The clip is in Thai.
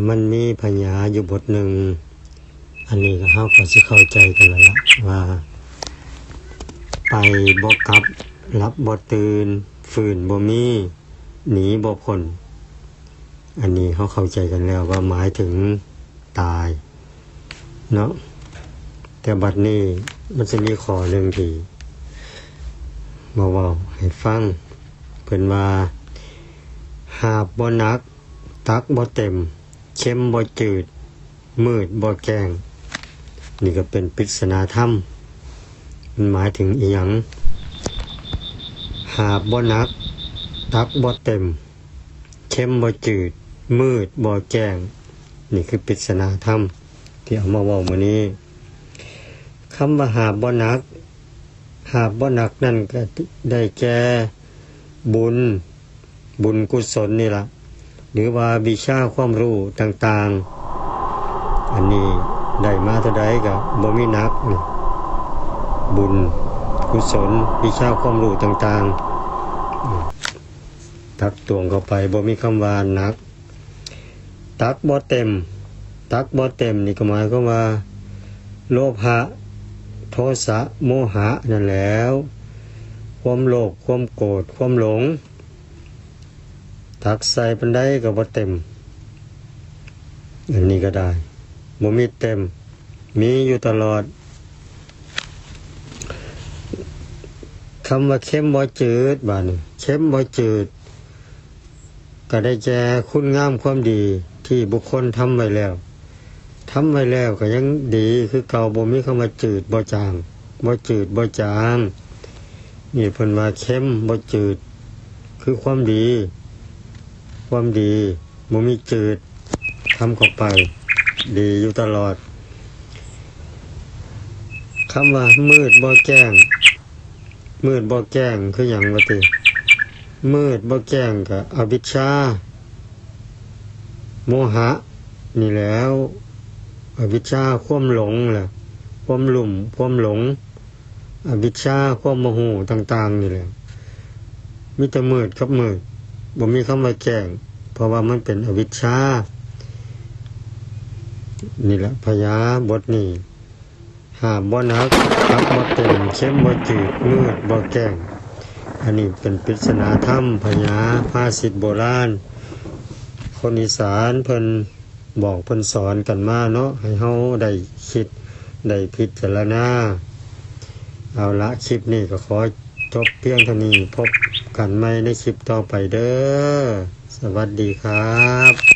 มันมีพญาอยู่บทหนึ่งอันนี้ก็เฮาก็สิเข้าใจกันแล้วล่ะว่าไปบ่กลับรับบ่ตื่นฟื้นบ่มีหนีบ่พ้นอันนี้เขาเข้าใจกันแล้วว่าหมายถึงตายเนาะแต่บัดนี้มันจะมีข้อหนึ่งที่มาเว้าให้ฟังเพิ่นว่าหาบบ่หนักตักบ่เต็มเค็มบ่จืดมืดบ่แจ้งนี่ก็เป็นปริศนาธรรมมันหมายถึงอีหยังหาบบ่หนักตักบ่เต็มเค็มบ่จืดมืดบ่แจ้งนี่คือปริศนาธรรมที่เอามาเว้ามื้อนี้คำว่าหาบบ่หนักนั่นก็ได้แก่บุญกุศลนี่ล่ะหรือว่าวิชาความรู้ต่างๆอันนี้ได้มาเท่าใดก็บ่มีหนักนี่บุญกุศลวิชาความรู้ต่างๆตักตวงเข้าไปบ่มีคำว่าหนักตักบ่เต็มนี่ก็หมายความว่าโลภะโทสะโมหะนั่นแล้วความโลภความโกรธความหลงตักใส่ปานใดก็บ่เต็มอันนี้ก็ได้บ่มีเต็มมีอยู่ตลอดคำว่าเค็มบ่จืดบาดนี้เค็มบ่จืดก็ได้แก่คุณงามความดีที่บุคคลทำไว้แล้วก็ยังดีคือเก่าบ่มีคำว่าจืดบ่จางบ่จืดบ่จางนี่เพิ่นว่าเค็มบ่จืดคือความดีบ่มีจืดทำเข้าไปดีอยู่ตลอดคำว่ามืดบ่แจ้งคือหยังวะติมืดบ่แจ้งก็อวิชชาโมหะนี่แล้วอวิชชาความหลงแหละความหลงอวิชชาความโมโหต่างๆนี่แหละมีแต่มืดกับมืดบ่มีคำว่าแจ้งเพราะว่ามันเป็นอวิชชานี่แหละพญาบทนี้หาบ่หนักตักบ่เต็มเค็มบ่จืดมืดบ่แจ้งอันนี้เป็นปริศนาธรรมพญาภาษิตโบราณคนอีสานเพิ่นบอกเพิ่นสอนกันมาเนาะให้เฮาได้คิดได้พิจารณาเอาละคลิปนี้ก็ขอจบเพียงเท่านี้พบกันใหม่ในคลิปต่อไปเด้อสวัสดีครับ